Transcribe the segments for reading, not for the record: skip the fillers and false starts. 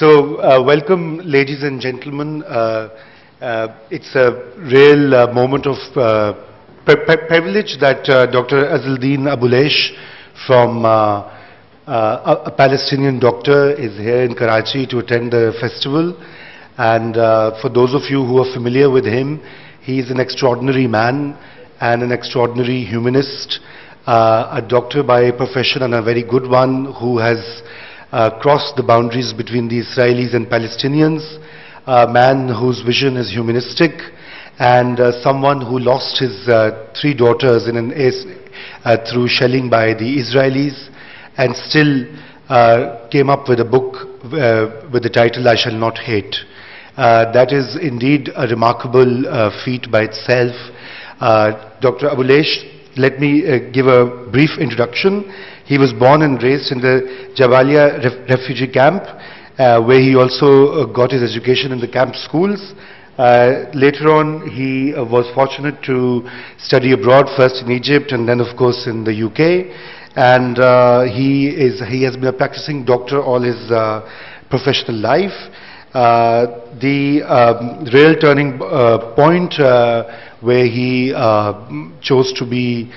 Welcome, ladies and gentlemen. It's a real moment of privilege that Dr. Azzeldin Abuelaish, from a Palestinian doctor, is here in Karachi to attend the festival. And for those of you who are familiar with him, he is an extraordinary man and an extraordinary humanist, a doctor by profession and a very good one, who has crossed the boundaries between the Israelis and Palestinians, a man whose vision is humanistic, and someone who lost his three daughters in an through shelling by the Israelis, and still came up with a book with the title "I Shall Not Hate." That is indeed a remarkable feat by itself. Dr. Abuelaish, let me give a brief introduction. He was born and raised in the Jabalia refugee camp, where he also got his education in the camp schools. Later on, he was fortunate to study abroad, first in Egypt and then, of course, in the UK. And he has been a practicing doctor all his professional life. The real turning point where he chose to be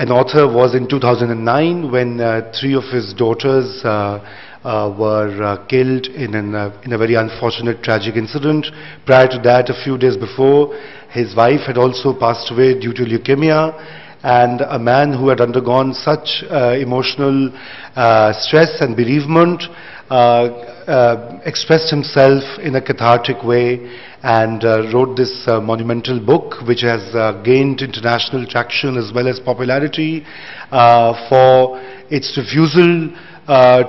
an author was in 2009, when three of his daughters were killed in a very unfortunate, tragic incident. Prior to that, a few days before, his wife had also passed away due to leukemia, and a man who had undergone such emotional stress and bereavement expressed himself in a cathartic way and wrote this monumental book, which has gained international traction as well as popularity for its refusal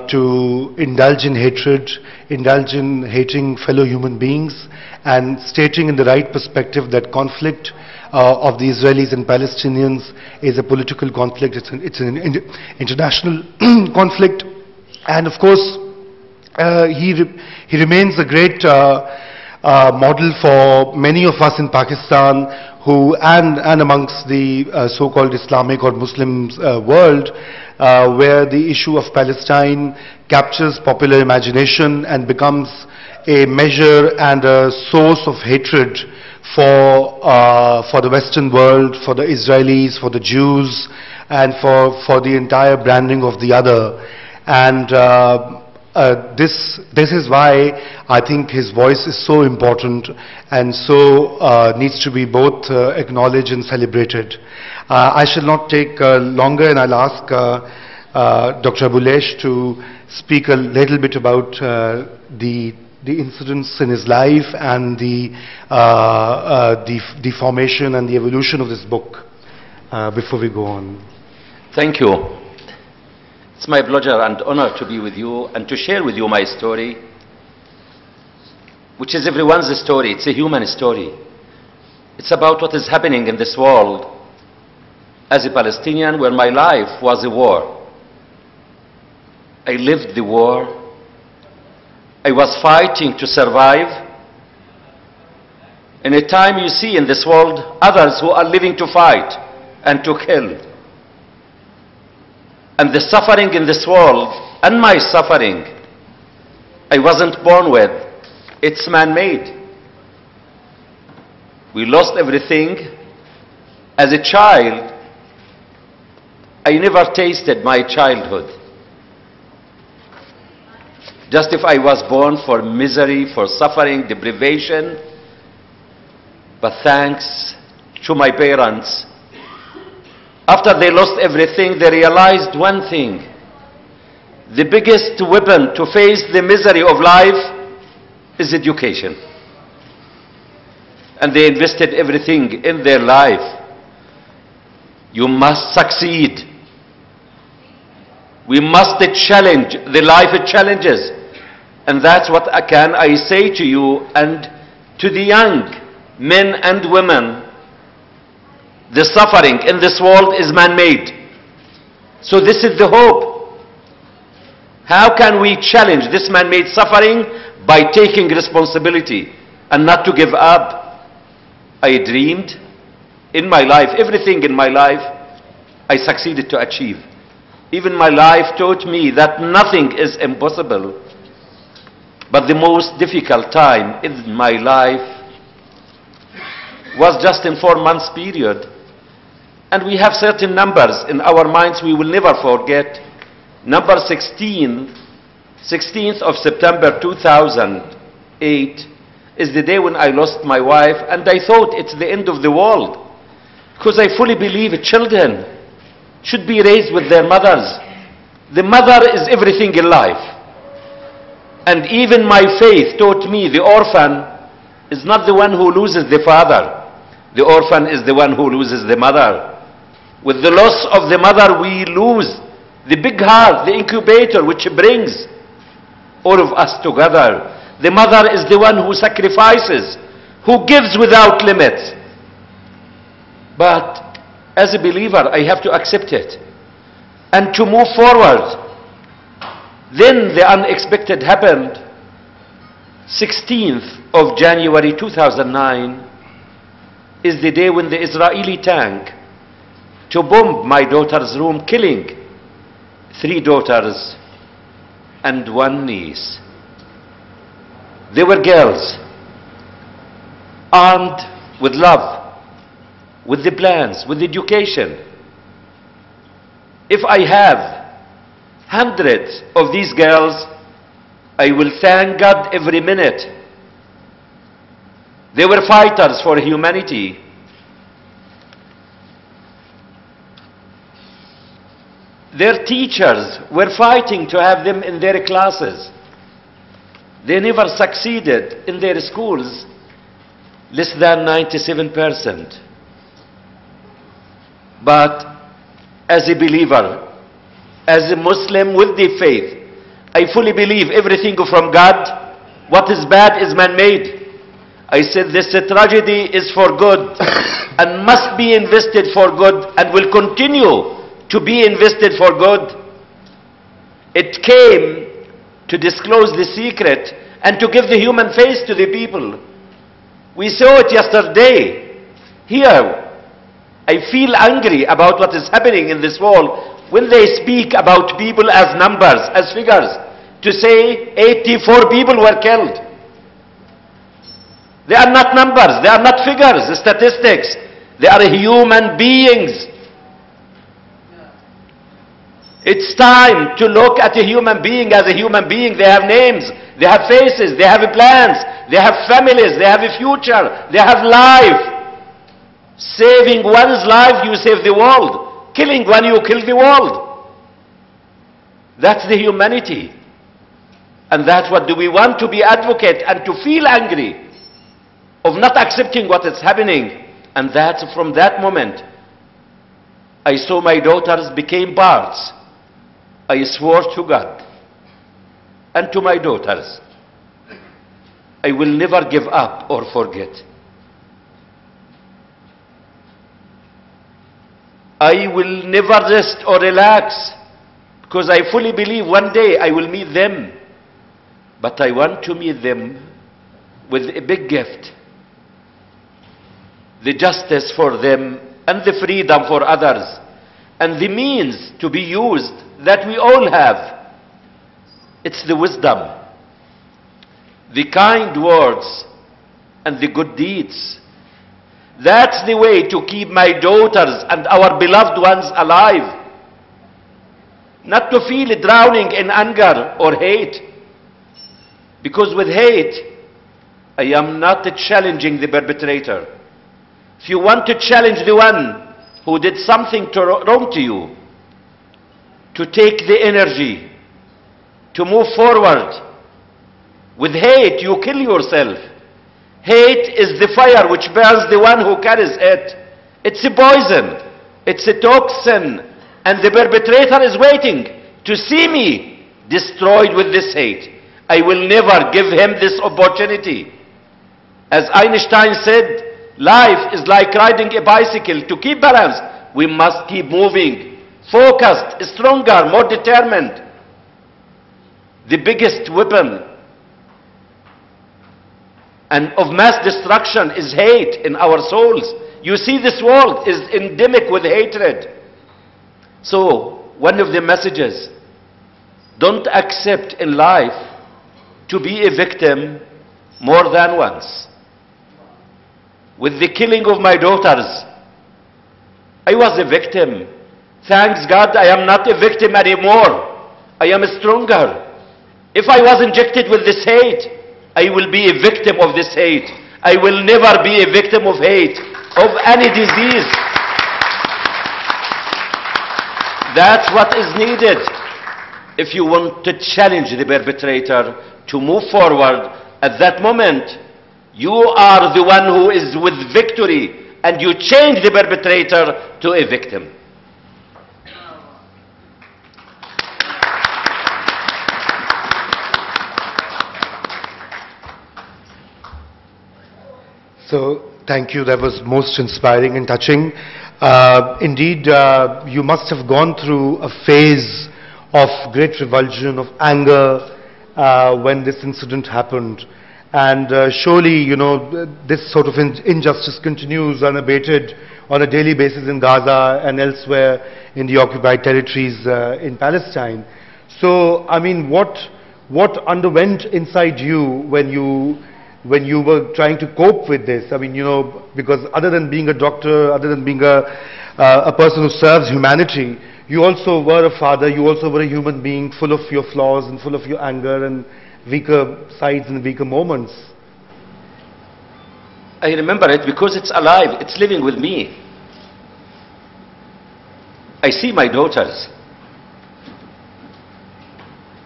to indulge in hatred, indulge in hating fellow human beings, and stating in the right perspective that conflict of the Israelis and Palestinians is a political conflict. It's an international conflict, and of course he remains a great model for many of us in Pakistan, who and amongst the so-called Islamic or Muslim world, where the issue of Palestine captures popular imagination and becomes a measure and a source of hatred for the Western world, for the Israelis, for the Jews, and for the entire branding of the other. And this is why I think his voice is so important and so needs to be both acknowledged and celebrated. I shall not take longer, and I'll ask Dr. Abuelaish to speak a little bit about the incidents in his life and the formation and the evolution of this book before we go on. Thank you. It's my pleasure and honor to be with you and to share with you my story, which is everyone's story. It's a human story. It's about what is happening in this world as a Palestinian, where my life was a war. I lived the war. I was fighting to survive. In a time you see in this world others who are living to fight and to kill. And the suffering in this world, and my suffering, I wasn't born with. It's man-made. We lost everything. As a child, I never tasted my childhood. Just if I was born for misery, for suffering, deprivation. But thanks to my parents, after they lost everything, they realized one thing: the biggest weapon to face the misery of life is education. And they invested everything in their life. You must succeed. We must challenge the life challenges. And that's what I say to you and to the young men and women. The suffering in this world is man-made. So this is the hope. How can we challenge this man-made suffering? By taking responsibility and not to give up. I dreamed in my life, everything in my life, I succeeded to achieve. Even my life taught me that nothing is impossible But the most difficult time in my life was just in 4 months period. And we have certain numbers in our minds we will never forget. Number 16, 16th of September 2008 is the day when I lost my wife, and I thought it's the end of the world. Because I fully believe children should be raised with their mothers. The mother is everything in life. And even my faith taught me the orphan is not the one who loses the father. The orphan is the one who loses the mother. With the loss of the mother, we lose the big heart, the incubator which brings all of us together. The mother is the one who sacrifices, who gives without limit. But as a believer, I have to accept it and to move forward. Then the unexpected happened. 16th of January 2009 is the day when the Israeli tank to bomb my daughter's room, killing 3 daughters and 1 niece. They were girls, armed with love, with the plans, with education. If I have hundreds of these girls, I will thank God every minute. They were fighters for humanity. Their teachers were fighting to have them in their classes. They never succeeded in their schools, less than 97%. But as a believer, as a Muslim with the faith, I fully believe everything from God. What is bad is man-made. I said this tragedy is for good and must be invested for good and will continue to be invested for good. It came to disclose the secret and to give the human face to the people. We saw it yesterday. Here, I feel angry about what is happening in this world when they speak about people as numbers, as figures. To say 84 people were killed. They are not numbers, they are not figures, statistics. They are human beings. It's time to look at a human being as a human being. They have names, they have faces, they have plans, they have families, they have a future, they have life. Saving one's life, you save the world. Killing one, you kill the world. That's the humanity. And that's what do we want to be advocate and to feel angry of not accepting what is happening. And that from that moment, I saw my daughters became parts. I swore to God and to my daughters, I will never give up or forget. I will never rest or relax, because I fully believe one day I will meet them. But I want to meet them with a big gift. The justice for them and the freedom for others and the means to be used that we all have. It's the wisdom, the kind words and the good deeds. That's the way to keep my daughters and our beloved ones alive. Not to feel drowning in anger or hate. Because with hate, I am not challenging the perpetrator. If you want to challenge the one who did something wrong to you, to take the energy, to move forward. With hate, you kill yourself. Hate is the fire which burns the one who carries it. It's a poison. It's a toxin. And the perpetrator is waiting to see me destroyed with this hate. I will never give him this opportunity. As Einstein said, life is like riding a bicycle. To keep balance, we must keep moving, focused, stronger, more determined. The biggest weapon and of mass destruction is hate in our souls. You see, this world is endemic with hatred. So, one of the messages, don't accept in life to be a victim more than once. With the killing of my daughters, I was a victim. Thanks God I am not a victim anymore. I am stronger. If I was injected with this hate, I will be a victim of this hate. I will never be a victim of hate, of any disease. That's what is needed. If you want to challenge the perpetrator to move forward, at that moment, you are the one who is with victory, and you change the perpetrator to a victim. So, thank you. That was most inspiring and touching. Indeed, you must have gone through a phase of great revulsion, of anger, when this incident happened. And surely, you know, this sort of injustice continues unabated on a daily basis in Gaza and elsewhere in the occupied territories in Palestine. So, I mean, what underwent inside you when you were trying to cope with this? I mean, you know, because other than being a doctor, other than being a person who serves humanity, you also were a father, you also were a human being full of your flaws and full of your anger and weaker sides and weaker moments. I remember it because it's alive, it's living with me. I see my daughters.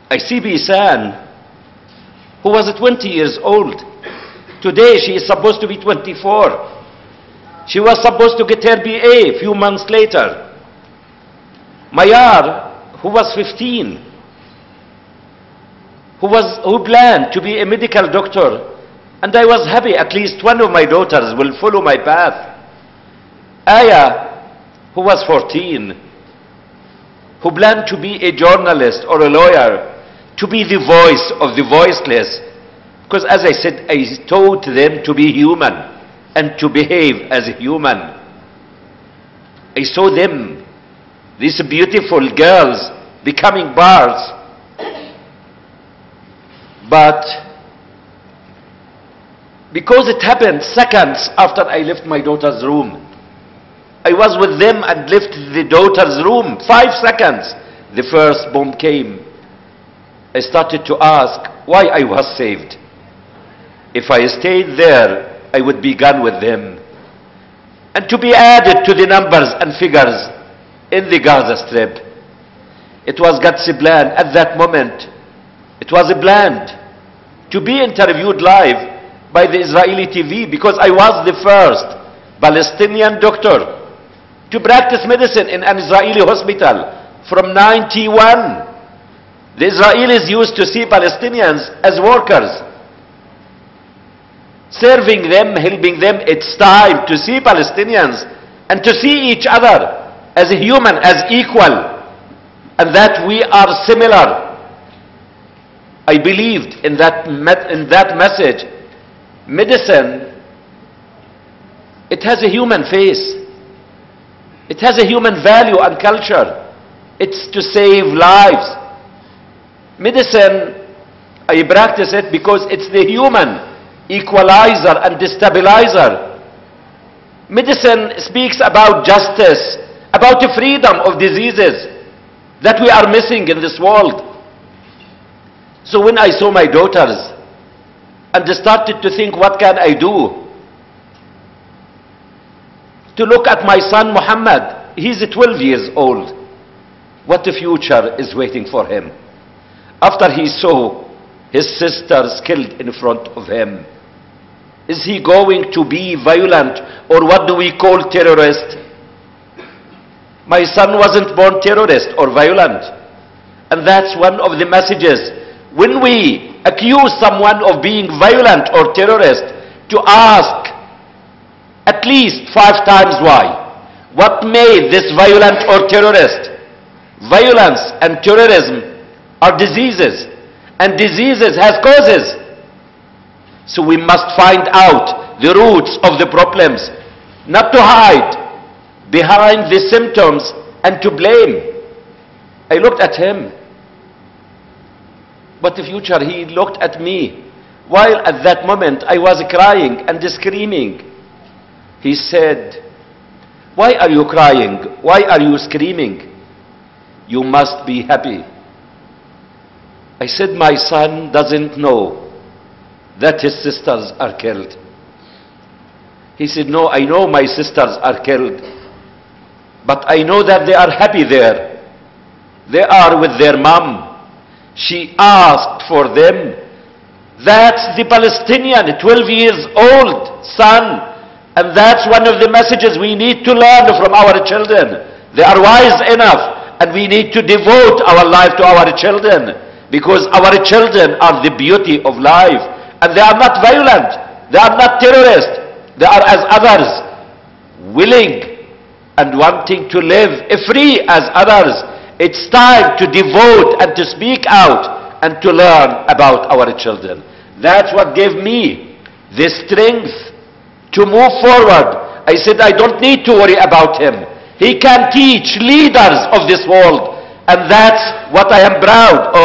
I see Bisan, who was 20 years old. Today she is supposed to be 24. She was supposed to get her BA a few months later. Mayar, who was 15, who planned to be a medical doctor, and I was happy at least one of my daughters will follow my path. Aya, who was 14, who planned to be a journalist or a lawyer, to be the voice of the voiceless. Because as I said, I taught them to be human and to behave as a human. I saw them, these beautiful girls, becoming bars. But because it happened seconds after I left my daughter's room, I was with them and left the daughter's room. 5 seconds, the first bomb came. I started to ask why I was saved. If I stayed there, I would be gone with them. And to be added to the numbers and figures in the Gaza Strip. It was God's plan at that moment. It was planned to be interviewed live by the Israeli TV because I was the first Palestinian doctor to practice medicine in an Israeli hospital from 91. The Israelis used to see Palestinians as workers, serving them, helping them. It's time to see Palestinians and to see each other as a human, as equal, and that we are similar. I believed in that message. Medicine, it has a human face. It has a human value and culture. It's to save lives. Medicine, I practice it because it's the human equalizer and destabilizer. Medicine speaks about justice, about the freedom of diseases that we are missing in this world. So when I saw my daughters and started to think, what can I do? To look at my son Muhammad, he's 12 years old. What the future is waiting for him? After he saw his sisters killed in front of him, is he going to be violent, or what do we call terrorist? My son wasn't born terrorist or violent. And that's one of the messages. When we accuse someone of being violent or terrorist, to ask at least 5 times why. What made this violent or terrorist? Violence and terrorism are diseases, and diseases has causes. So we must find out the roots of the problems, not to hide behind the symptoms and to blame. I looked at him. What future? He looked at me, while at that moment I was crying and screaming. He said, "Why are you crying? Why are you screaming? You must be happy." I said, "My son doesn't know that his sisters are killed." He said, "No, I know my sisters are killed, but I know that they are happy there. They are with their mom. She asked for them." That's the Palestinian, 12 years old son. And that's one of the messages we need to learn from our children. They are wise enough, and we need to devote our life to our children, because our children are the beauty of life. And they are not violent. They are not terrorists. They are as others, willing and wanting to live free as others. It's time to devote and to speak out and to learn about our children. That's what gave me the strength to move forward. I said, I don't need to worry about him. He can teach leaders of this world. And that's what I am proud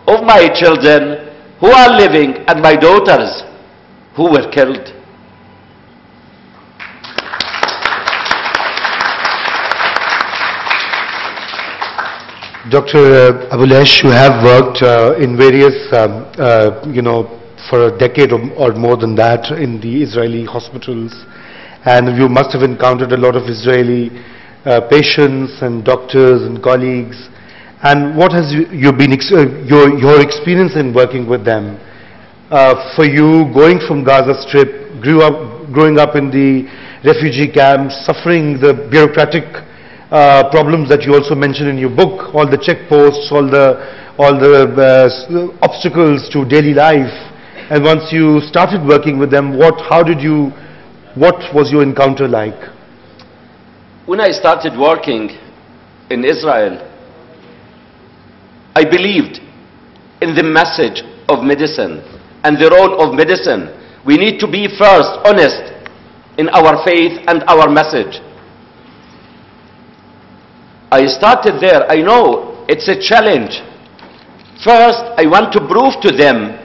of my children who are living and my daughters who were killed. Dr. Abulesh, you have worked in various, for a decade or more than that in the Israeli hospitals, and you must have encountered a lot of Israeli patients and doctors and colleagues. And what has your experience in working with them? For you, going from Gaza Strip, growing up in the refugee camps, suffering the bureaucratic problems that you also mentioned in your book, all the checkposts, all the obstacles to daily life. And once you started working with them, what was your encounter like? When I started working in Israel, I believed in the message of medicine and the role of medicine. We need to be first honest in our faith and our message. I started there. I know it's a challenge. First, I want to prove to them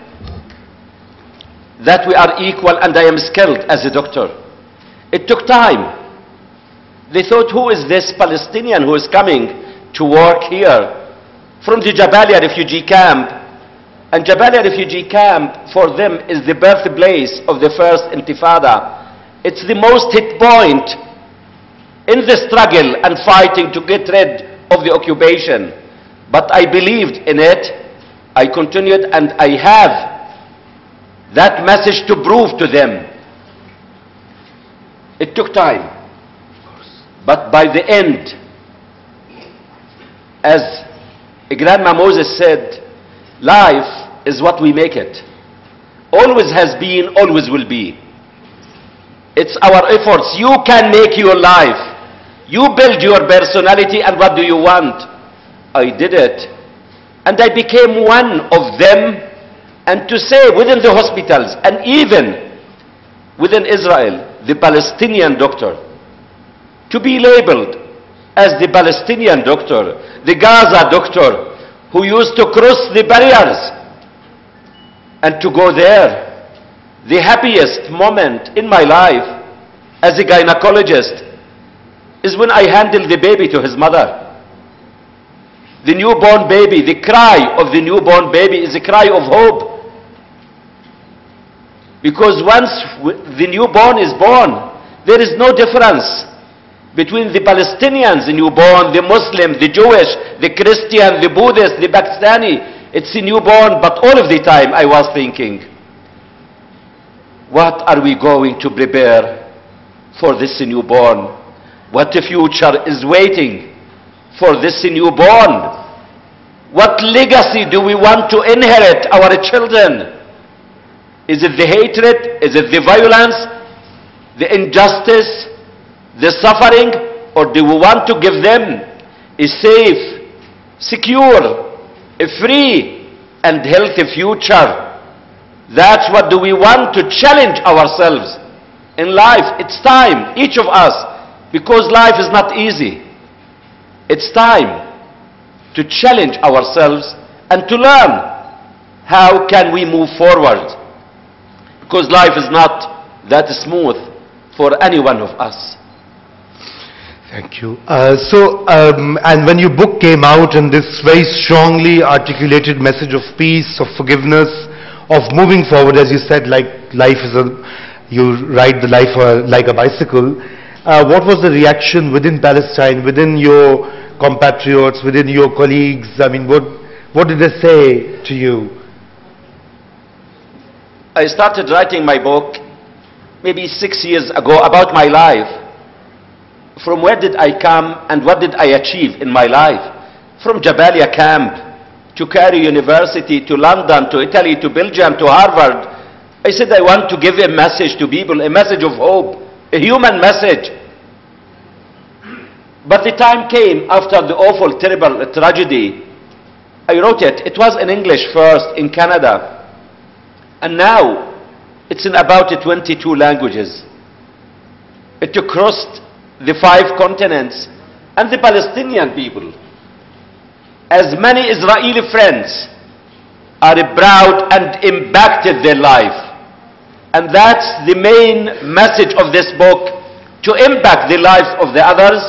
that we are equal and I am skilled as a doctor. It took time. They thought, who is this Palestinian who is coming to work here from the Jabalia refugee camp? And Jabalia refugee camp for them is the birthplace of the first Intifada. It's the most hit point in the struggle and fighting to get rid of the occupation. But I believed in it. I continued, and I have that message to prove to them. It took time. But by the end, as Grandma Moses said, life is what we make it. Always has been, always will be. It's our efforts. You can make your life. You build your personality, and what do you want? I did it. And I became one of them. And to say within the hospitals, and even within Israel, the Palestinian doctor, to be labeled as the Palestinian doctor, the Gaza doctor, who used to cross the barriers and to go there. The happiest moment in my life as a gynecologist is when I handled the baby to his mother. The newborn baby, the cry of the newborn baby is a cry of hope. Because once the newborn is born, there is no difference between the Palestinians, the newborn, the Muslim, the Jewish, the Christian, the Buddhist, the Pakistani. It's a newborn, but all of the time I was thinking, what are we going to prepare for this newborn? What future is waiting for this newborn? What legacy do we want to inherit our children? Is it the hatred? Is it the violence? The injustice? The suffering? Or do we want to give them a safe, secure, a free and healthy future? That's what do we want to challenge ourselves in life. It's time, each of us, because life is not easy. It's time to challenge ourselves and to learn how can we move forward? Because life is not that smooth for any one of us. Thank you. And when your book came out and this very strongly articulated message of peace, of forgiveness, of moving forward, as you said, like life is you ride the life like a bicycle. What was the reaction within Palestine, within your compatriots, within your colleagues? I mean, what did they say to you? I started writing my book maybe 6 years ago about my life. From where did I come and what did I achieve in my life? From Jabalia camp to Cairo University to London to Italy to Belgium to Harvard. I said I want to give a message to people, a message of hope, a human message. But the time came after the awful, terrible tragedy. I wrote it. It was in English first in Canada. And now it's in about 22 languages. It crossed the 5 continents. And the Palestinian people, as many Israeli friends, are proud and impacted their life. And that's the main message of this book, to impact the lives of the others.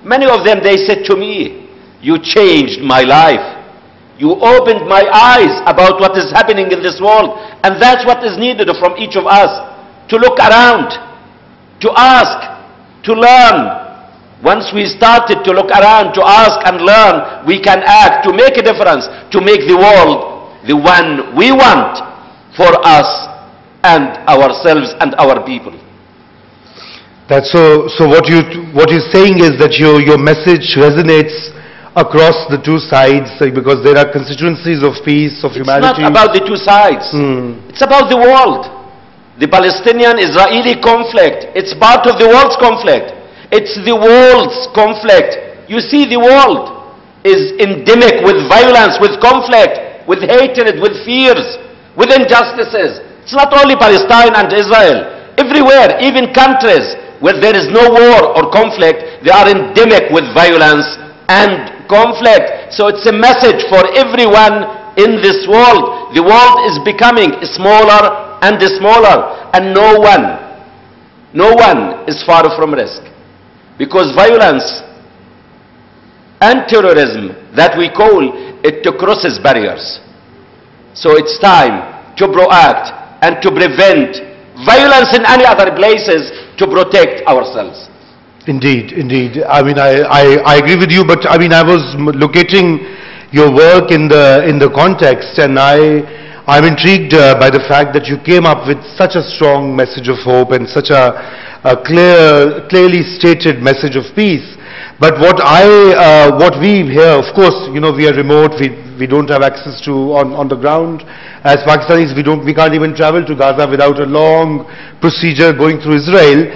Many of them, they said to me, you changed my life. You opened my eyes about what is happening in this world. And that's what is needed from each of us, to look around, to ask, to learn. Once we started to look around, to ask and learn, we can act to make a difference, to make the world the one we want for us and ourselves and our people. That's so what you're saying is that your message resonates across the two sides, because there are constituencies of peace, of humanity. It's not about the two sides. It's about the world. The Palestinian-Israeli conflict, it's part of the world's conflict. It's the world's conflict. You see, the world is endemic with violence, with conflict, with hatred, with fears, with injustices. It's not only Palestine and Israel. Everywhere, even countries where there is no war or conflict, they are endemic with violence and conflict. So it's a message for everyone in this world. The world is becoming smaller and smaller, and no one is far from risk. Because violence and terrorism that we call, it crosses barriers. So it's time to proact and to prevent violence in any other places, to protect ourselves. Indeed, indeed. I mean, I agree with you, but I mean, I was locating your work in the context, and I'm intrigued by the fact that you came up with such a strong message of hope and such a clearly stated message of peace. But what we here, of course, you know, we are remote, we don't have access to on the ground. As Pakistanis, we can't even travel to Gaza without a long procedure going through Israel.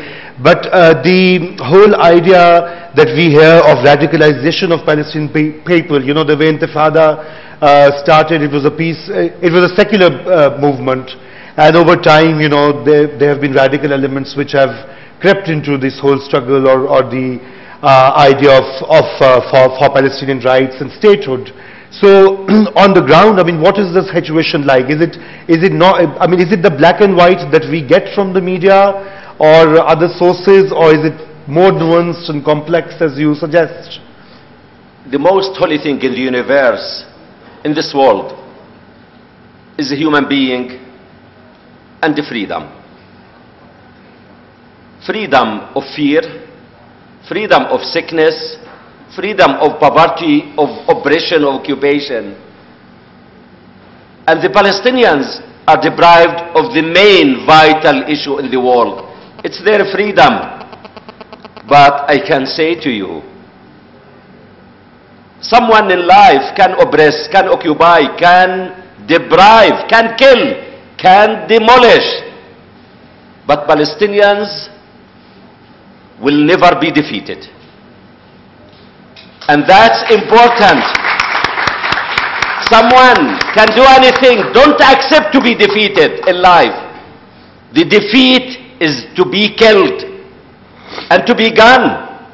But the whole idea that we hear of radicalization of Palestinian people, you know, the way Intifada started, it was a secular movement. And over time, you know, there have been radical elements which have crept into this whole struggle or the idea for Palestinian rights and statehood. So on the ground, I mean, what is the situation like? Is it not? I mean, is it the black and white that we get from the media or other sources, or is it more nuanced and complex as you suggest? The most holy thing in the universe, in this world, is a human being and the freedom. Freedom of fear, freedom of sickness, freedom of poverty, of oppression, of occupation. And the Palestinians are deprived of the main vital issue in the world. It's their freedom. But I can say to you, someone in life can oppress, can occupy, can deprive, can kill, can demolish. But Palestinians will never be defeated. And that's important. Someone can do anything. Don't accept to be defeated in life. The defeat is to be killed and to be gone.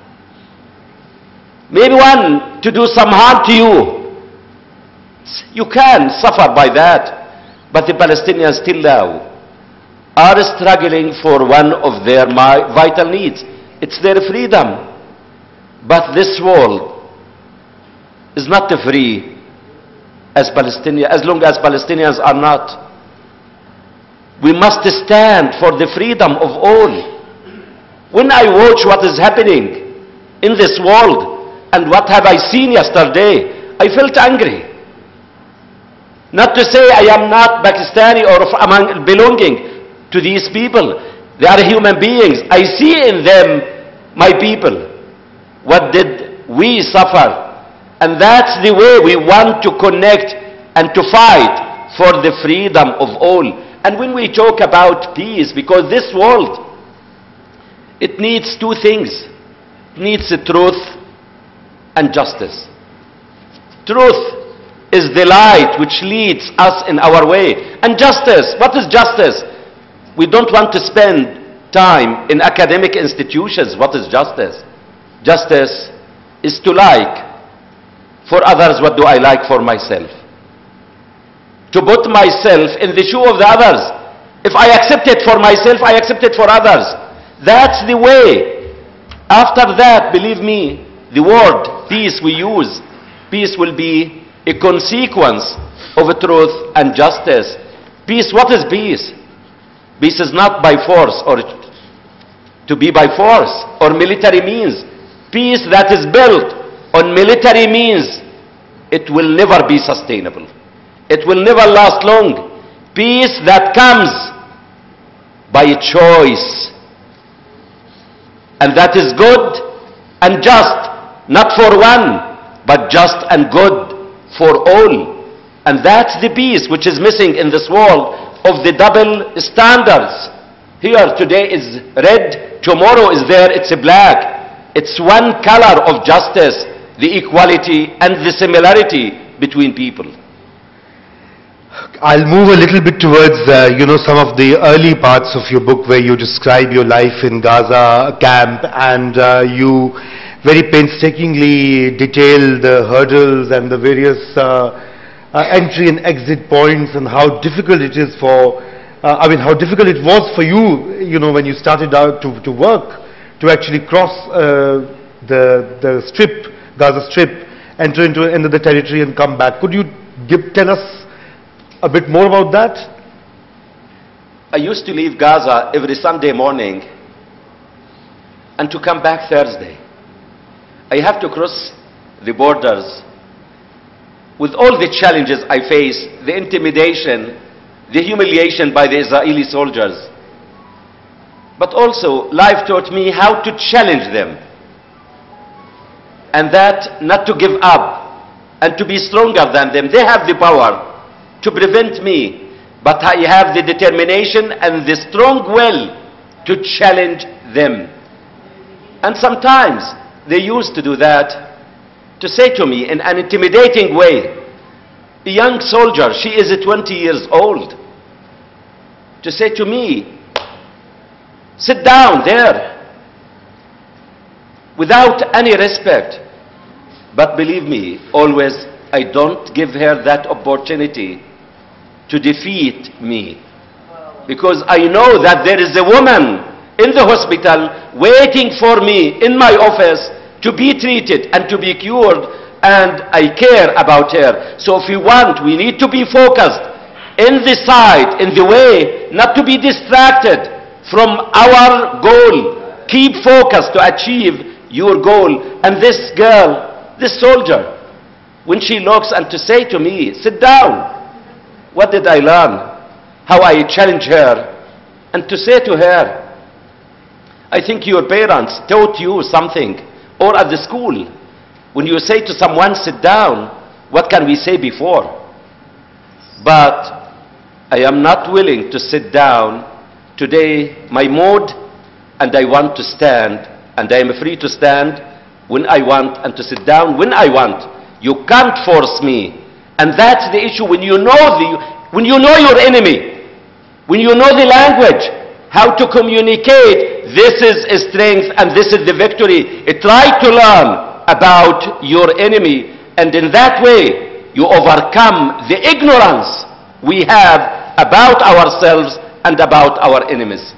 Maybe one to do some harm to you. You can suffer by that. But the Palestinians till now are struggling for one of their vital needs. It's their freedom. But this world is not free as long as Palestinians are not. We must stand for the freedom of all. When I watch what is happening in this world and what have I seen yesterday, I felt angry. Not to say I am not Pakistani or belonging to these people. They are human beings. I see in them my people. What did we suffer? And that's the way we want to connect and to fight for the freedom of all. And when we talk about peace, because this world, it needs two things. It needs the truth and justice. Truth is the light which leads us in our way. And justice, what is justice? We don't want to spend time in academic institutions. What is justice? Justice is to like for others what do I like for myself. To put myself in the shoe of the others. If I accept it for myself, I accept it for others. That's the way. After that, believe me, the word peace we use, peace will be a consequence of truth and justice. Peace, what is peace? Peace is not by force or to be by force or military means. Peace that is built on military means, it will never be sustainable. It will never last long. Peace that comes by a choice. And that is good and just, not for one, but just and good for all. And that's the peace which is missing in this world of the double standards. Here today is red, tomorrow is there, it's black. It's one color of justice, the equality and the similarity between people. I'll move a little bit towards, some of the early parts of your book where you describe your life in Gaza camp, and you very painstakingly detail the hurdles and the various entry and exit points and how difficult it is for, how difficult it was for you, when you started out to work, to actually cross the strip, Gaza Strip, enter into the territory and come back. Could you tell us a bit more about that? I used to leave Gaza every Sunday morning and to come back Thursday. I have to cross the borders with all the challenges I face, the intimidation, the humiliation by the Israeli soldiers. But also, life taught me how to challenge them. And that not to give up and to be stronger than them. They have the power to prevent me, but I have the determination and the strong will to challenge them. And sometimes they used to do that, to say to me in an intimidating way, a young soldier, she is 20 years old, to say to me, sit down there, without any respect. But believe me, always I don't give her that opportunity to defeat me. Because I know that there is a woman in the hospital waiting for me in my office to be treated and to be cured, and I care about her. So if we want, we need to be focused in the side, in the way, not to be distracted from our goal. Keep focused to achieve your goal. And this girl, this soldier, when she looks and to say to me, sit down, what did I learn? How I challenge her and to say to her, I think your parents taught you something, or at the school, when you say to someone, sit down, what can we say before? But I am not willing to sit down. Today, my mood, and I want to stand, and I am free to stand when I want and to sit down when I want. You can't force me. And that's the issue when you know your enemy, when you know the language, how to communicate. This is a strength and this is the victory. Try to learn about your enemy, and in that way you overcome the ignorance we have about ourselves and about our enemies.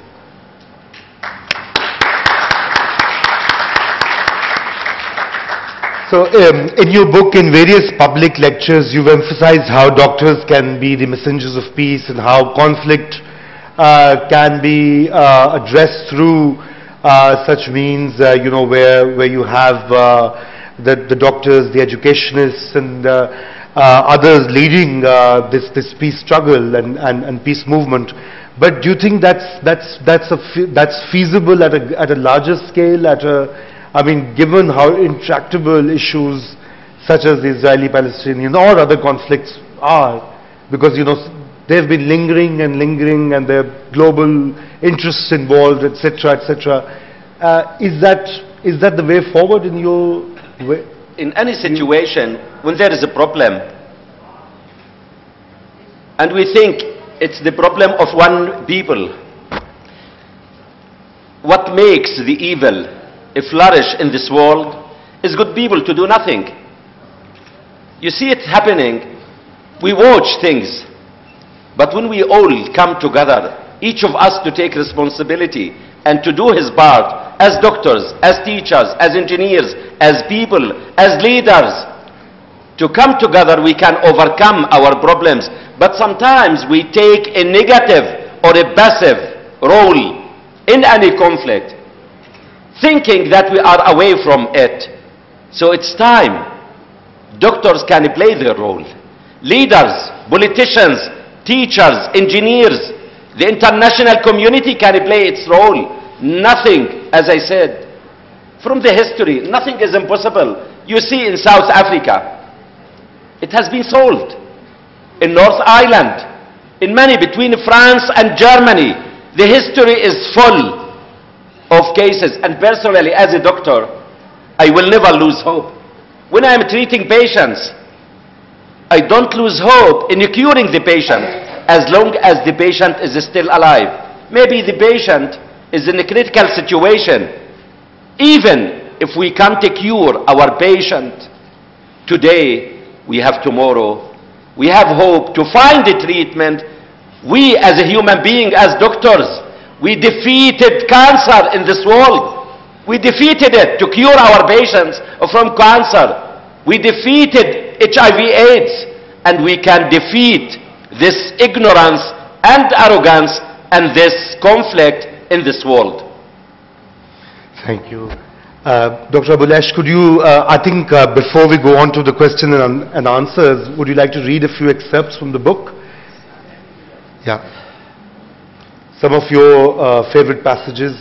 So, in your book, in various public lectures, you've emphasized how doctors can be the messengers of peace and how conflict can be addressed through such means, you know, where you have the doctors, the educationists, and others leading this peace struggle and peace movement. But do you think that's feasible at a larger scale, I mean, given how intractable issues such as the Israeli-Palestinian or other conflicts are, because, you know, they've been lingering and there are global interests involved, etc., etc. Is that the way forward in your way? In any situation, when there is a problem, and we think it's the problem of one people, what makes the evil flourish in this world is good people to do nothing. You see it happening, we watch things, but when we all come together, each of us to take responsibility and to do his part, as doctors, as teachers, as engineers, as people, as leaders, to come together, we can overcome our problems. But sometimes we take a negative or a passive role in any conflict, thinking that we are away from it. So it's time. Doctors can play their role. Leaders, politicians, teachers, engineers, the international community can play its role. Nothing, as I said, from the history, nothing is impossible. You see in South Africa, it has been solved. In North Ireland, in many, between France and Germany, the history is full of cases. And personally, as a doctor, I will never lose hope. When I am treating patients, I don't lose hope in curing the patient as long as the patient is still alive. Maybe the patient is in a critical situation. Even if we can't cure our patient today, we have tomorrow. We have hope to find a treatment. We as a human being, as doctors, we defeated cancer in this world. We defeated it to cure our patients from cancer. We defeated HIV/AIDS, and we can defeat this ignorance and arrogance and this conflict in this world. Thank you. Dr. Abuelaish, could you, I think before we go on to the question and answers, would you like to read a few excerpts from the book? Yeah. Some of your favorite passages.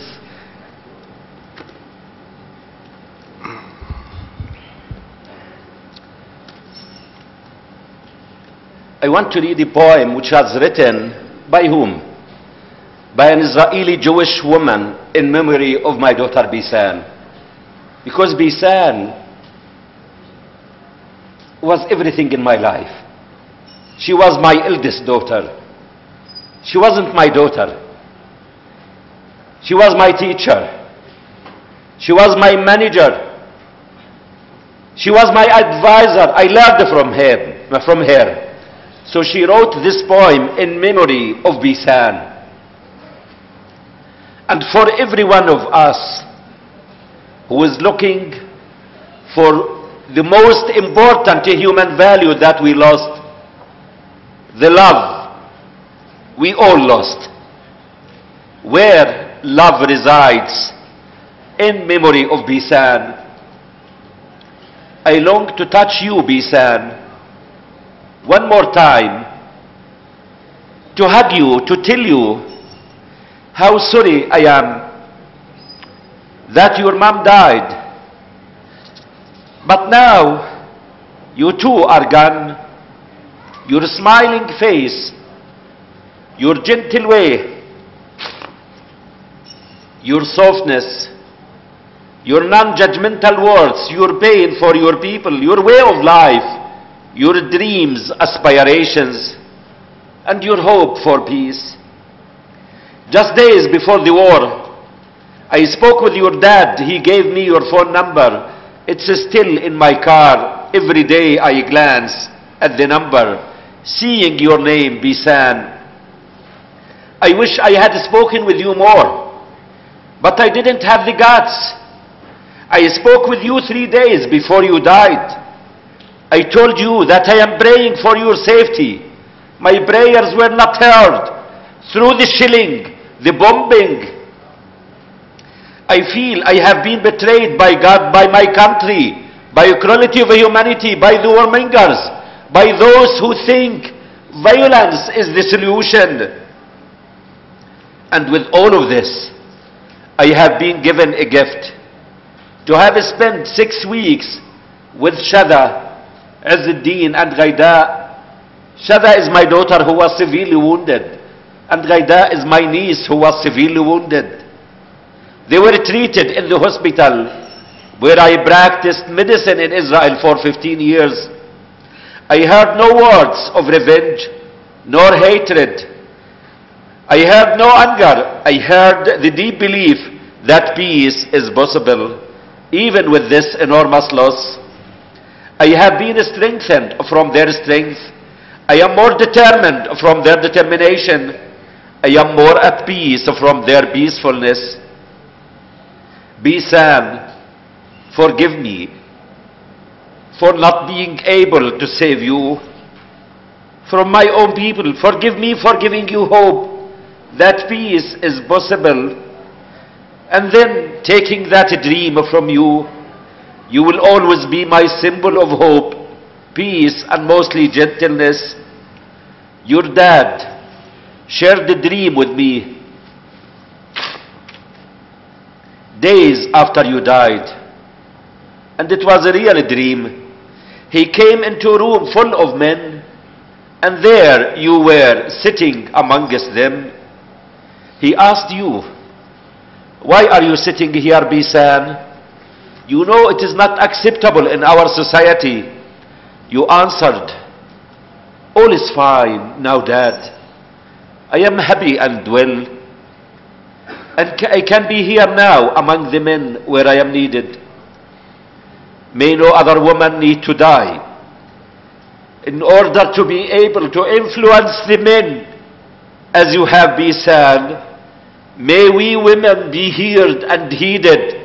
I want to read a poem which was written by whom? By an Israeli Jewish woman in memory of my daughter Bisan. Because Bisan was everything in my life. She was my eldest daughter. She wasn't my daughter. She was my teacher. She was my manager. She was my advisor. I learned from her. So she wrote this poem in memory of Bisan. And for every one of us who is looking for the most important human value that we lost, the love we all lost, where love resides, in memory of Bisan. I long to touch you, Bisan, one more time, to hug you, to tell you how sorry I am that your mom died. But now, you too are gone. Your smiling face, your gentle way, your softness, your non-judgmental words, your pain for your people, your way of life, your dreams, aspirations, and your hope for peace. Just days before the war, I spoke with your dad. He gave me your phone number. It's still in my car. Every day I glance at the number. seeing your name, Bisan. I wish I had spoken with you more, but I didn't have the guts. I spoke with you 3 days before you died. I told you that I am praying for your safety. My prayers were not heard. Through the shelling, the bombing, I feel I have been betrayed by God, by my country, by equality of humanity, by the warmongers, by those who think violence is the solution. And with all of this, I have been given a gift to have spent 6 weeks with Shada, Azzuddin and Ghaida. Shada is my daughter who was severely wounded, and Ghaida is my niece who was severely wounded. They were treated in the hospital where I practiced medicine in Israel for 15 years. I heard no words of revenge, nor hatred. I heard no anger. I heard the deep belief that peace is possible, even with this enormous loss. I have been strengthened from their strength. I am more determined from their determination. I am more at peace from their peacefulness. Bisan, forgive me for not being able to save you from my own people. Forgive me for giving you hope that peace is possible, and then taking that dream from you. You will always be my symbol of hope, peace, and mostly gentleness. Your dad shared the dream with me days after you died, and it was a real dream. He came into a room full of men, and there you were sitting amongst them. He asked you, "Why are you sitting here, Bisan? You know it is not acceptable in our society." You answered, "All is fine now, Dad. I am happy and well, and I can be here now among the men where I am needed. May no other woman need to die. In order to be able to influence the men as you have been said, may we women be heard and heeded,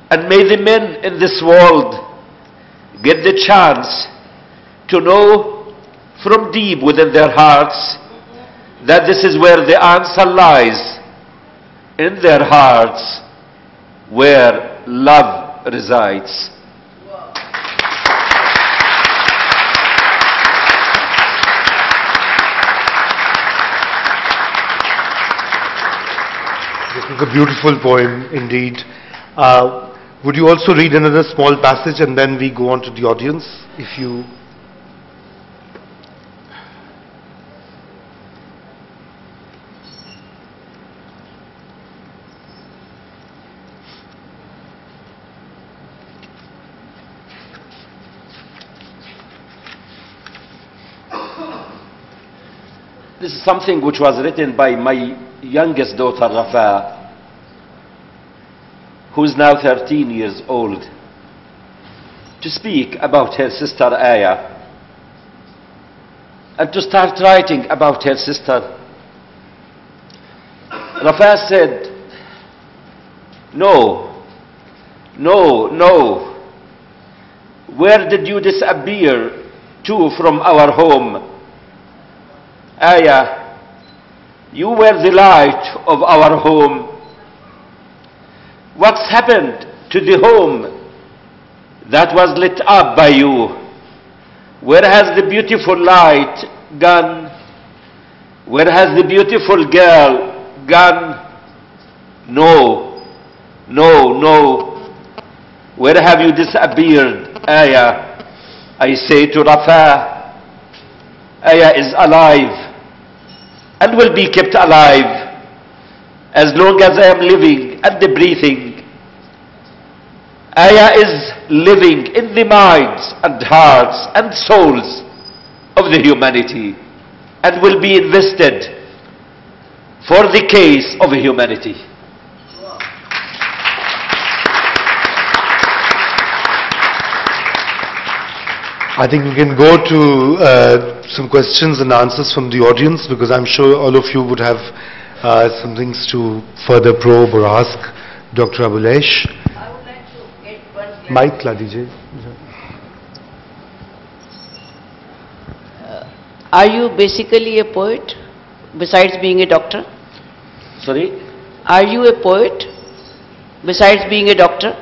and may the men in this world get the chance to know from deep within their hearts that this is where the answer lies, in their hearts, where love resides." This is a beautiful poem indeed. Would you also read another small passage and then we go on to the audience, if you... This is something which was written by my youngest daughter, Rafa, who is now 13 years old, to speak about her sister Aya, and to start writing about her sister. Rafa said, "No, no, no. Where did you disappear to from our home? Aya, you were the light of our home. What's happened to the home that was lit up by you? Where has the beautiful light gone? Where has the beautiful girl gone? No, no, no. Where have you disappeared, Aya?" I say to Rafa, Aya is alive and will be kept alive as long as I am living and breathing. Aya is living in the minds and hearts and souls of the humanity and will be invested for the case of humanity. I think we can go to some questions and answers from the audience, because I'm sure all of you would have some things to further probe or ask Dr. Abulesh. I would like to get one Mic la dijiye. Are you basically a poet besides being a doctor? Sorry? Are you a poet besides being a doctor?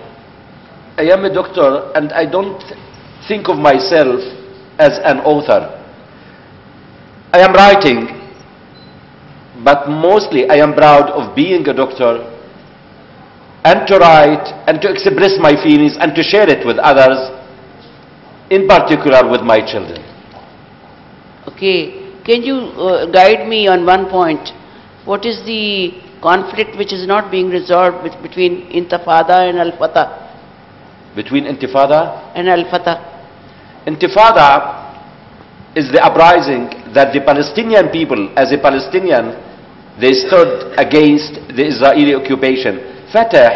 I am a doctor and I don't think of myself as an author. I am writing, but mostly I am proud of being a doctor and to write and to express my feelings and to share it with others, in particular with my children. Okay, can you guide me on one point? What is the conflict which is not being resolved between Intifada and Al-Fatah? Between Intifada And Al-Fatah. Intifada is the uprising that the Palestinian people, as a Palestinian, they stood against the Israeli occupation. Fatah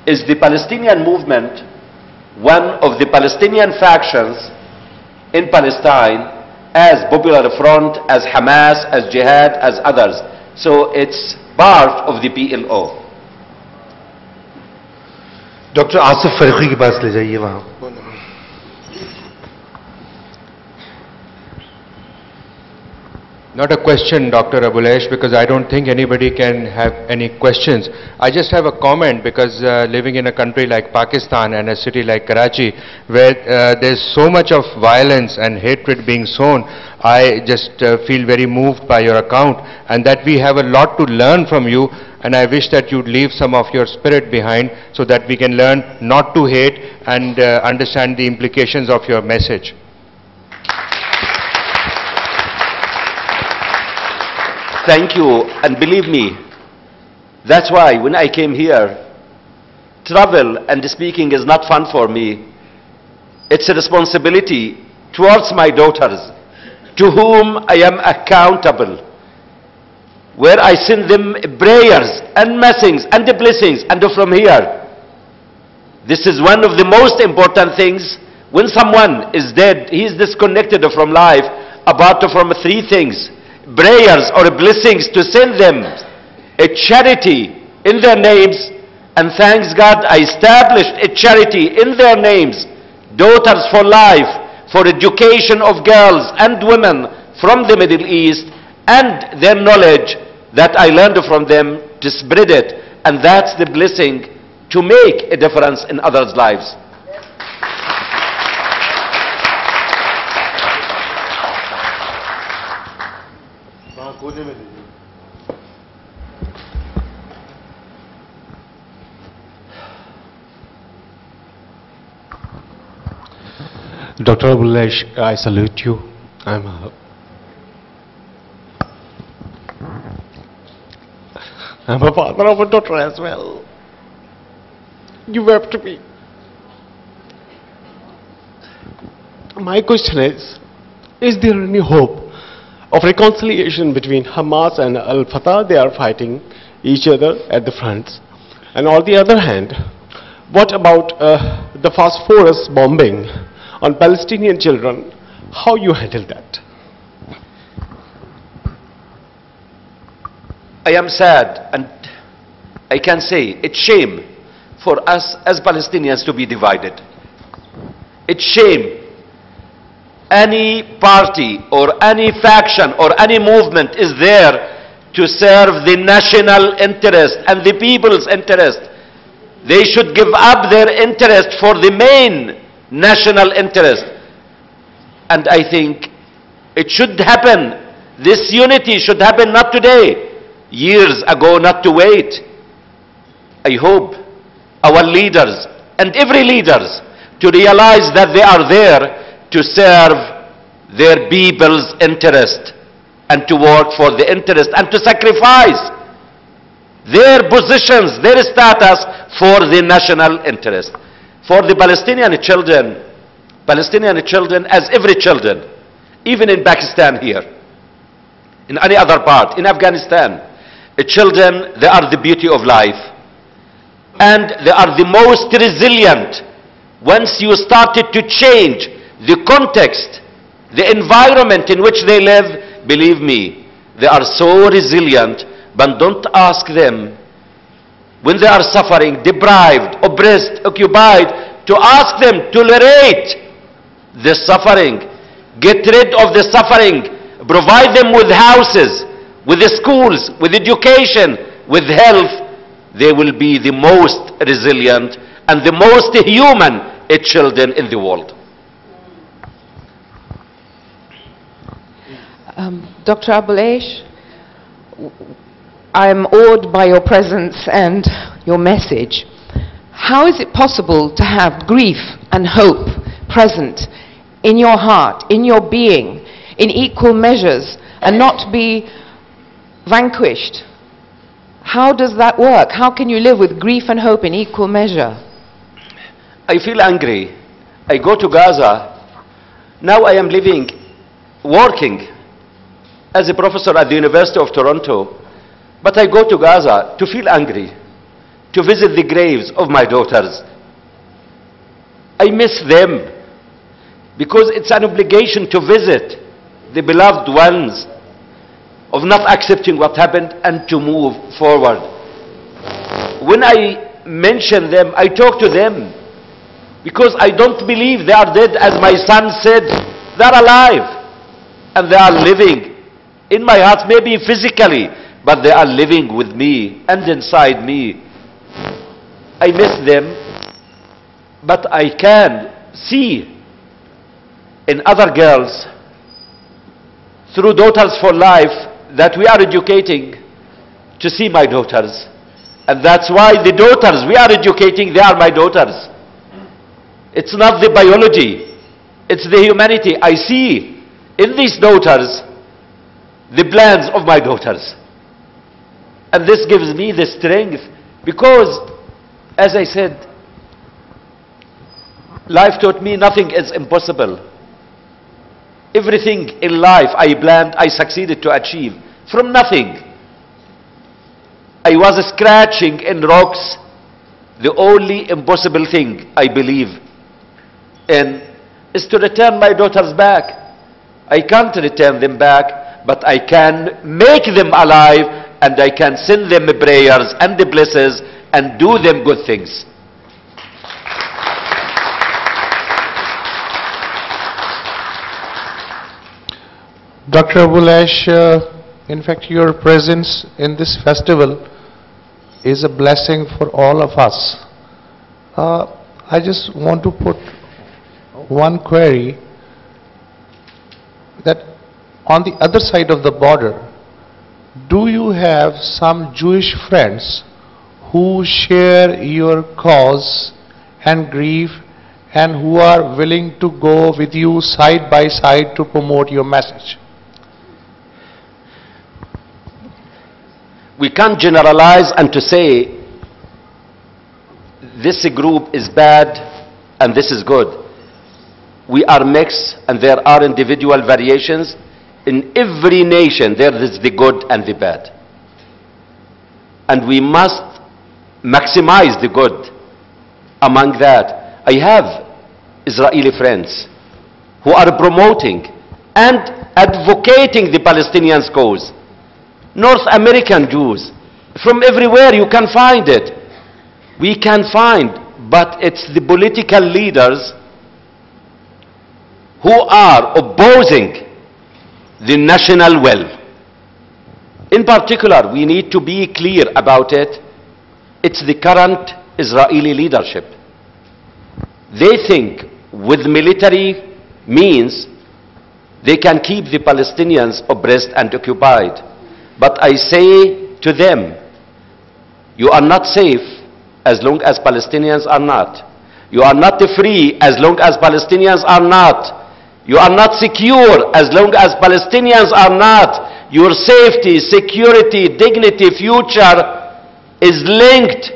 is the Palestinian movement, one of the Palestinian factions in Palestine, as Popular Front, as Hamas, as Jihad, as others. So it's part of the PLO. Dr. Asif Farqi ke paas le jaiye wahan. Not a question, Dr. Abulesh, because I don't think anybody can have any questions. I just have a comment, because living in a country like Pakistan and a city like Karachi, where there's so much of violence and hatred being sown, I just feel very moved by your account, and that we have a lot to learn from you, and I wish that you'd leave some of your spirit behind so that we can learn not to hate and understand the implications of your message. Thank you, and believe me, that's why when I came here, travel and speaking is not fun for me. It's a responsibility towards my daughters, to whom I am accountable, where I send them prayers and messings and blessings, and from here. This is one of the most important things. When someone is dead, he is disconnected from life, apart from three things: prayers or blessings to send them, a charity in their names, and thanks God I established a charity in their names, Daughters for Life, for education of girls and women from the Middle East, and their knowledge that I learned from them to spread it, and that's the blessing to make a difference in others' lives. Dr. Abulesh, I salute you. I'm a father of a daughter as well. You wept to me. My question is there any hope of reconciliation between Hamas and Al-Fatah? They are fighting each other at the fronts. And on the other hand, what about the phosphorus bombing on Palestinian children? How you handle that? I am sad, and I can say it's shame for us as Palestinians to be divided. It's shame. Any party or any faction or any movement is there to serve the national interest and the people's interest. They should give up their interest for the main national interest. And I think it should happen. This unity should happen not today, years ago, not to wait. I hope our leaders and every leaders to realize that they are there to serve their people's interest and to work for the interest and to sacrifice their positions, their status for the national interest. For the Palestinian children as every children, even in Pakistan here, in any other part, in Afghanistan, children, they are the beauty of life. And they are the most resilient. Once you started to change the context, the environment in which they live, believe me, they are so resilient. But don't ask them when they are suffering, deprived, oppressed, occupied, to ask them to tolerate the suffering, get rid of the suffering, provide them with houses, with the schools, with education, with health. They will be the most resilient and the most human children in the world. Dr. Abulesh, I am awed by your presence and your message. How is it possible to have grief and hope present in your heart, in your being, in equal measures, and not be vanquished? How does that work? How can you live with grief and hope in equal measure? I feel angry. I go to Gaza. Now I am living, working as a professor at the University of Toronto. But I go to Gaza to feel angry, to visit the graves of my daughters. I miss them because it's an obligation to visit the beloved ones, of not accepting what happened and to move forward. When I mention them, I talk to them because I don't believe they are dead. As my son said, they are alive and they are living in my heart, maybe physically, but they are living with me and inside me. I miss them, but I can see in other girls, through Daughters for Life, that we are educating to see my daughters. And that's why the daughters we are educating, they are my daughters. It's not the biology, it's the humanity. I see in these daughters the plans of my daughters. And this gives me the strength because, as I said, life taught me nothing is impossible. Everything in life I planned, I succeeded to achieve from nothing. I was scratching in rocks. The only impossible thing I believe in is to return my daughters back. I can't return them back, but I can make them alive, and I can send them prayers and the blessings and do them good things. Dr. Abulesh, in fact, your presence in this festival is a blessing for all of us. I just want to put one query, that on the other side of the border, do you have some Jewish friends who share your cause and grief and who are willing to go with you side by side to promote your message? We can't generalize and to say this group is bad and this is good. We are mixed and there are individual variations. In every nation there is the good and the bad. And we must maximize the good. Among that, I have Israeli friends who are promoting and advocating the Palestinians' cause. North American Jews, from everywhere you can find it. We can find, but it's the political leaders who are opposing the national will. In particular, we need to be clear about it. It's the current Israeli leadership. They think with military means they can keep the Palestinians oppressed and occupied. But I say to them, you are not safe as long as Palestinians are not. You are not free as long as Palestinians are not. You are not secure as long as Palestinians are not. Your safety, security, dignity, future is linked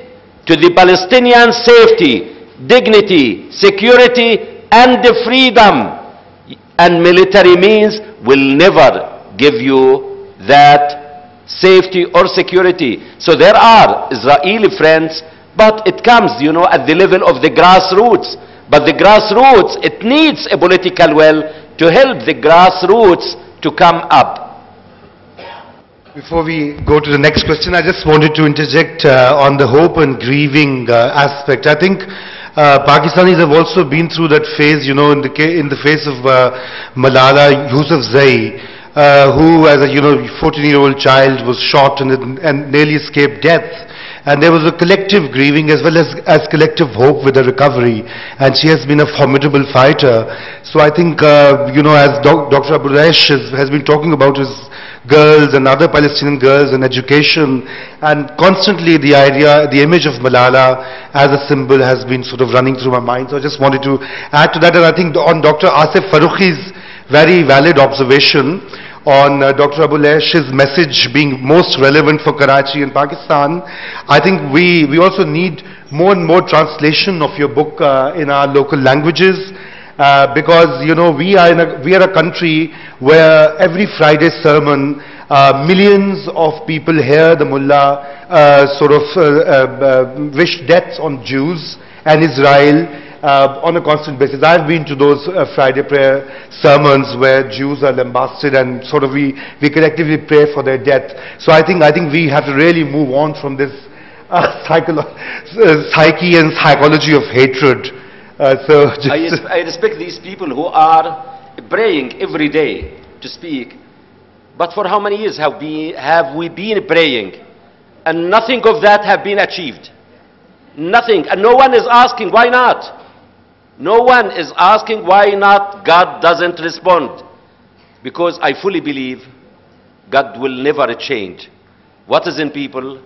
to the Palestinian safety, dignity, security, and the freedom. And military means will never give you that safety or security. So there are Israeli friends, but it comes, at the level of the grassroots. But the grassroots, it needs a political will to help the grassroots to come up. Before we go to the next question, I just wanted to interject on the hope and grieving aspect. I think Pakistanis have also been through that phase, you know, in the face of Malala Yousafzai, who as a 14-year-old child was shot and nearly escaped death. And there was a collective grieving as well as collective hope with the recovery. And she has been a formidable fighter. So I think, as Dr. Abulesh has been talking about his girls and other Palestinian girls and education, and constantly the image of Malala as a symbol has been sort of running through my mind. So I just wanted to add to that. And I think on Dr. Asif Farooqi's very valid observation on Dr. Abulesh's message being most relevant for Karachi and Pakistan, I think we also need more and more translation of your book in our local languages, because we are a country where every Friday sermon millions of people hear the mullah wish death on Jews and Israel on a constant basis. I've been to those Friday prayer sermons where Jews are lambasted and sort of we collectively pray for their death. So I think we have to really move on from this psyche and psychology of hatred. I respect these people who are praying every day to speak. But for how many years have we been praying and nothing of that have been achieved? Nothing. And no one is asking why not. No one is asking why not God doesn't respond. Because I fully believe God will never change. What is in people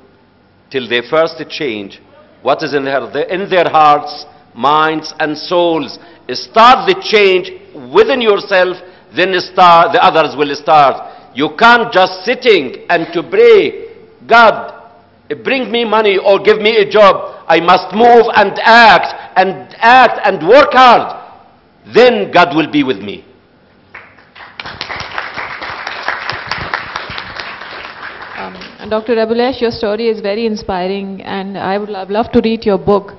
till they first change, what is in their hearts, minds and souls, start the change within yourself, then the others will start. You can't just sitting and to pray, God, bring me money or give me a job. I must move and act and work hard. Then God will be with me. Dr. Abulesh, your story is very inspiring and I would love to read your book.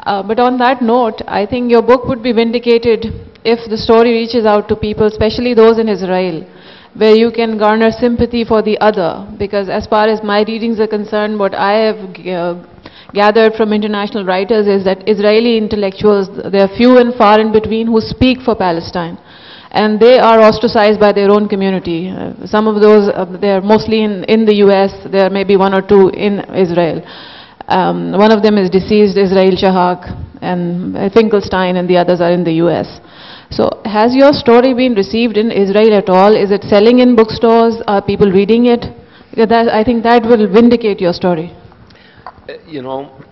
But on that note, I think your book would be vindicated if the story reaches out to people, especially those in Israel, where you can garner sympathy for the other. Because as far as my readings are concerned, what I have gathered from international writers is that Israeli intellectuals, they are few and far in between who speak for Palestine. And they are ostracized by their own community. Some of those, they are mostly in the US, there may be one or two in Israel. One of them is deceased, Israel Shahak, and Finkelstein, and the others are in the US. So has your story been received in Israel at all? Is it selling in bookstores? Are people reading it? Because I think that will vindicate your story.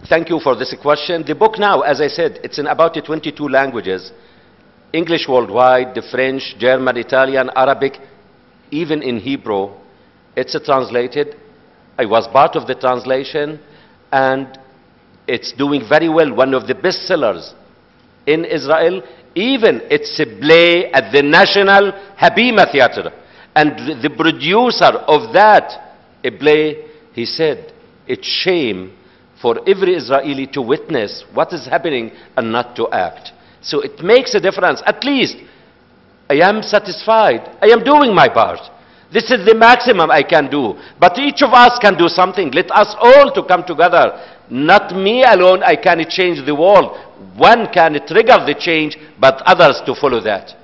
Thank you for this question. The book now, as I said, it's in about 22 languages. English worldwide, the French, German, Italian, Arabic, even in Hebrew. It's translated. I was part of the translation, and it's doing very well. One of the best sellers in Israel. Even it's a play at the National Habima Theater. And the producer of that play, he said, it's shame for every Israeli to witness what is happening and not to act. So it makes a difference. At least I am satisfied. I am doing my part. This is the maximum I can do. But each of us can do something. Let us all to come together. Not me alone, I can change the world. One can trigger the change, but others to follow that.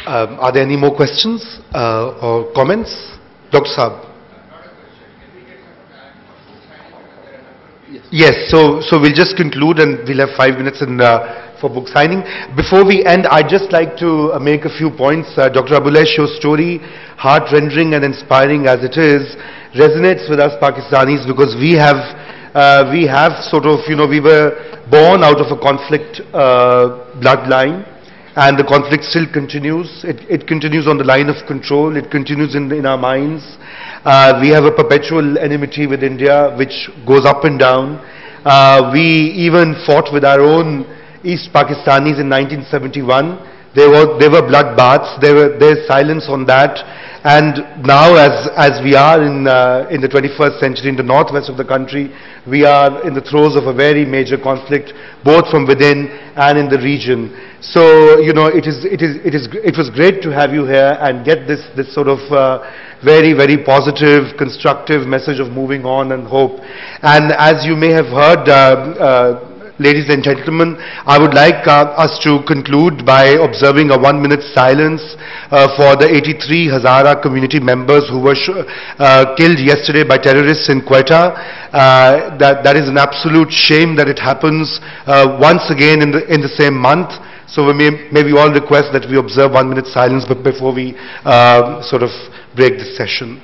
Are there any more questions or comments? Dr. Saab. Yes, so we'll just conclude and we'll have 5 minutes for book signing. Before we end, I'd just like to make a few points. Dr. Abulesh, your story, heart-rending and inspiring as it is, resonates with us Pakistanis because we have sort of, we were born out of a conflict bloodline, and the conflict still continues. It continues on the line of control. It continues in our minds. We have a perpetual enmity with India, which goes up and down. We even fought with our own East Pakistanis in 1971. There were bloodbaths. There's silence on that. And now, as we are in the 21st century in the northwest of the country, we are in the throes of a very major conflict, both from within and in the region. So, you know, it was great to have you here and get this sort of very, very positive, constructive message of moving on and hope. And as you may have heard, ladies and gentlemen, I would like us to conclude by observing a 1-minute silence for the 83 Hazara community members who were killed yesterday by terrorists in Quetta. That is an absolute shame that it happens once again in the same month. So may we all request that we observe 1 minute silence before we sort of break this session.